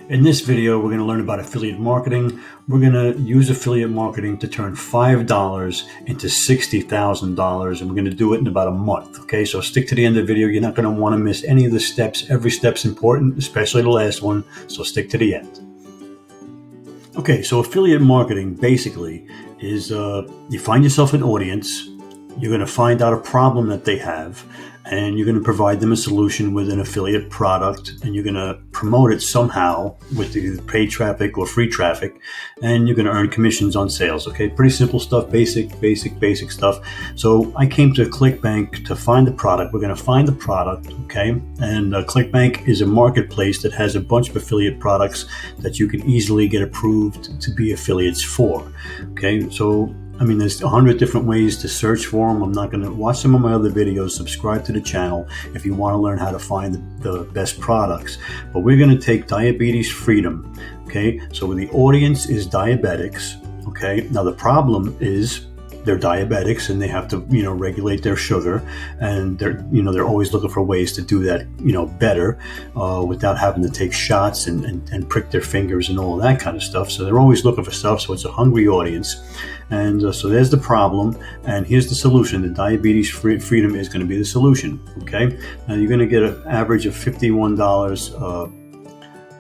In this video, we're going to learn about affiliate marketing. We're going to use affiliate marketing to turn $5 into $60,000, and we're going to do it in about a month. Okay, so stick to the end of the video. You're not going to want to miss any of the steps. Every step's important, especially the last one, so stick to the end. Okay, so affiliate marketing basically is you find yourself an audience, you're going to find out a problem that they have, and you're going to provide them a solution with an affiliate product, and you're going to promote it somehow with either paid traffic or free traffic, and you're going to earn commissions on sales. Okay, pretty simple stuff, basic stuff. So I came to ClickBank to find the product. We're going to find the product, okay? And ClickBank is a marketplace that has a bunch of affiliate products that you can easily get approved to be affiliates for. Okay, so I mean, there's 100 different ways to search for them. I'm not going to watch some of my other videos. Subscribe to the channel if you want to learn how to find the best products. But we're going to take diabetes freedom. Okay, so the audience is diabetics. Okay, now the problem is they're diabetics and they have to, regulate their sugar, and they're always looking for ways to do that, better, without having to take shots and prick their fingers and all of that kind of stuff. So they're always looking for stuff. So it's a hungry audience. And so there's the problem, and here's the solution. The diabetes freedom is going to be the solution. Okay, now you're going to get an average of $51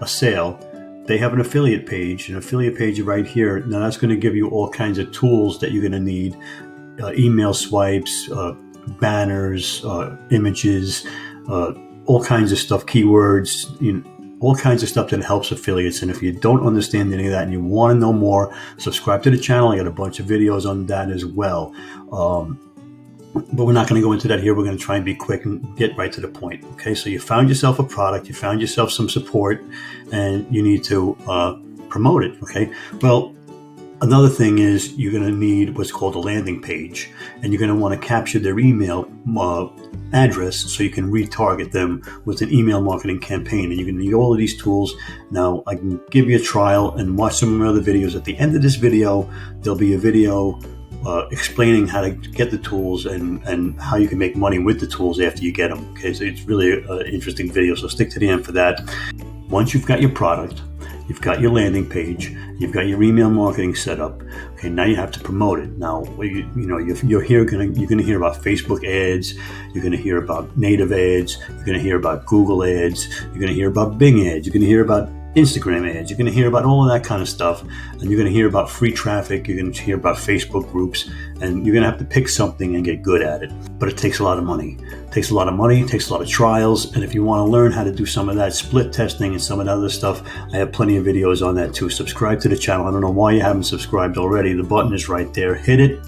a sale. They have an affiliate page right here. Now that's going to give you all kinds of tools that you're going to need: email swipes, banners, images, all kinds of stuff, keywords, all kinds of stuff that helps affiliates. And if you don't understand any of that and you want to know more, subscribe to the channel. I got a bunch of videos on that as well. But we're not going to go into that here. We're going to try and be quick and get right to the point. Okay, so you found yourself a product, you found yourself some support, and you need to promote it. Okay, well, another thing is you're going to need what's called a landing page, and you're going to want to capture their email address so you can retarget them with an email marketing campaign. And you're going to need all of these tools. Now, I can give you a trial and watch some of my other videos. At the end of this video, there'll be a video explaining how to get the tools and how you can make money with the tools after you get them. Okay, so it's really an interesting video, so stick to the end for that. Once you've got your product, you've got your landing page, you've got your email marketing set up. Okay, now you have to promote it. Now, you're going to hear about Facebook ads, you're going to hear about native ads, you're going to hear about Google ads, you're going to hear about Bing ads, you're going to hear about Instagram ads, you're going to hear about all of that kind of stuff, and you're going to hear about free traffic, you're going to hear about Facebook groups, and you're going to have to pick something and get good at it. But it takes a lot of money. It takes a lot of trials, and if you want to learn how to do some of that split testing and some of that other stuff, I have plenty of videos on that too. Subscribe to the channel. I don't know why you haven't subscribed already. The button is right there. Hit it,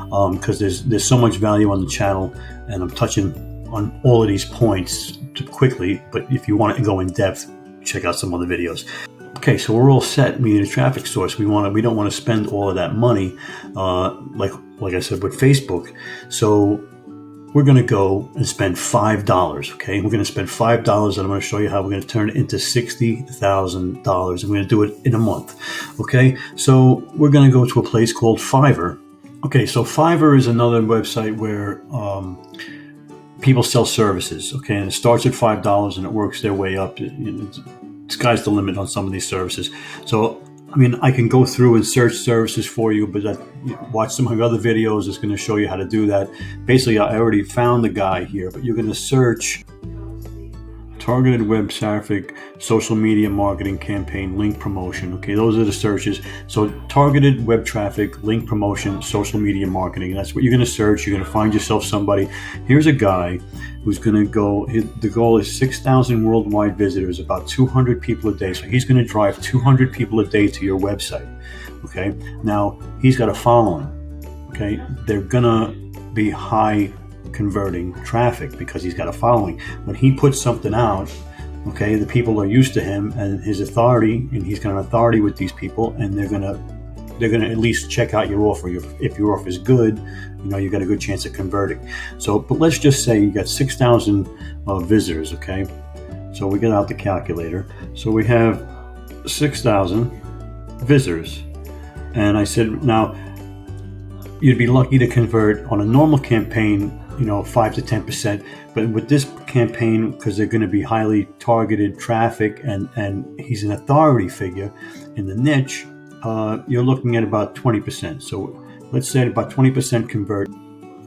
because there's so much value on the channel, and I'm touching on all of these points quickly, but if you want to go in depth, check out some other videos. Okay, so we're all set. We need a traffic source. We don't want to spend all of that money, like I said with Facebook. So we're going to go and spend $5. Okay, we're going to spend $5, and I'm going to show you how we're going to turn it into $60,000. And we're going to do it in a month. Okay, so we're going to go to a place called Fiverr. Okay, so Fiverr is another website where people sell services, okay, and it starts at $5 and it works their way up. Sky's the limit on some of these services. So, I mean, I can go through and search services for you, but watch some of my other videos. It's going to show you how to do that. Basically, I already found the guy here, but you're going to search targeted web traffic, social media marketing campaign, link promotion. Okay, those are the searches. So targeted web traffic, link promotion, social media marketing. That's what you're going to search. You're going to find yourself somebody. Here's a guy who's going to go, the goal is 6,000 worldwide visitors, about 200 people a day. So he's going to drive 200 people a day to your website. Okay, now he's got a following. Okay, they're going to be high converting traffic because he's got a following. When he puts something out, okay, the people are used to him and his authority, and he's got an authority with these people, and they're gonna at least check out your offer. If your offer is good, you got a good chance of converting. So, but let's just say you got 6,000 visitors. Okay, so we get out the calculator. So we have 6,000 visitors, and I said, now you'd be lucky to convert on a normal campaign. 5 to 10%. But with this campaign, because they're going to be highly targeted traffic, and he's an authority figure in the niche, you're looking at about 20%. So let's say about 20% convert.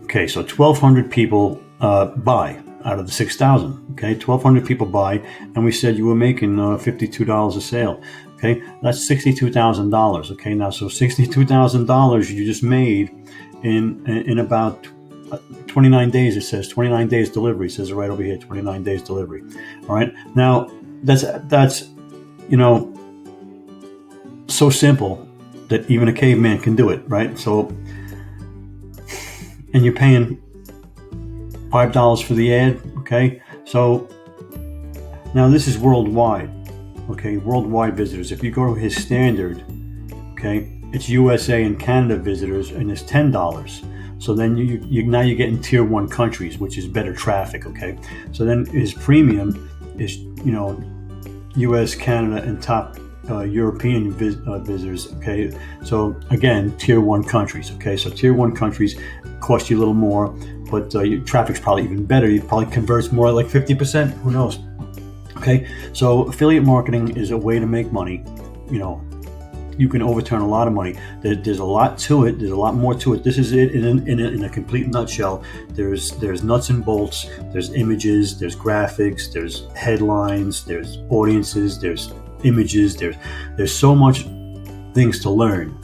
Okay, so 1,200 people buy out of the 6,000. Okay, 1,200 people buy, and we said you were making $52 a sale. Okay, that's $62,000. Okay, now so $62,000 you just made in about 29 days. It says 29 days delivery. It says right over here, 29 days delivery. All right, now that's so simple that even a caveman can do it, right? So, and you're paying $5 for the ad. Okay, so now this is worldwide. Okay, worldwide visitors. If you go to his standard, okay, it's USA and Canada visitors, and it's $10. So then now you're getting tier 1 countries, which is better traffic. Okay, so then his premium is US, Canada, and top European visitors. Okay, so again, tier 1 countries. Okay, so tier 1 countries cost you a little more, but your traffic's probably even better. You probably converts more like 50%. Who knows? Okay, so affiliate marketing is a way to make money. You can overturn a lot of money. There's a lot to it. There's a lot more to it. This is it in a complete nutshell. There's nuts and bolts. There's images. There's graphics. There's headlines. There's audiences. There's images. There's so much things to learn.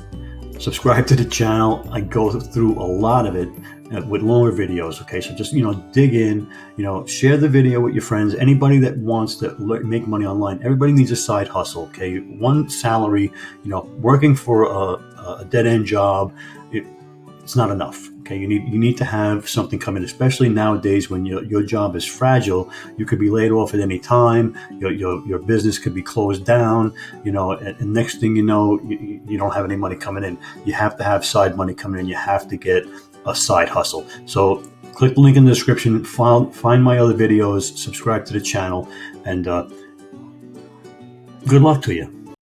Subscribe to the channel. I go through a lot of it with longer videos. Okay, so just dig in. Share the video with your friends. Anybody that wants to make money online. Everybody needs a side hustle. Okay, one salary, working for a dead-end job, it's not enough. Okay, you need to have something coming, especially nowadays when your job is fragile. You could be laid off at any time. Your business could be closed down. And next thing you know, you don't have any money coming in. You have to have side money coming in. You have to get a side hustle. So click the link in the description. Find my other videos. Subscribe to the channel, and good luck to you.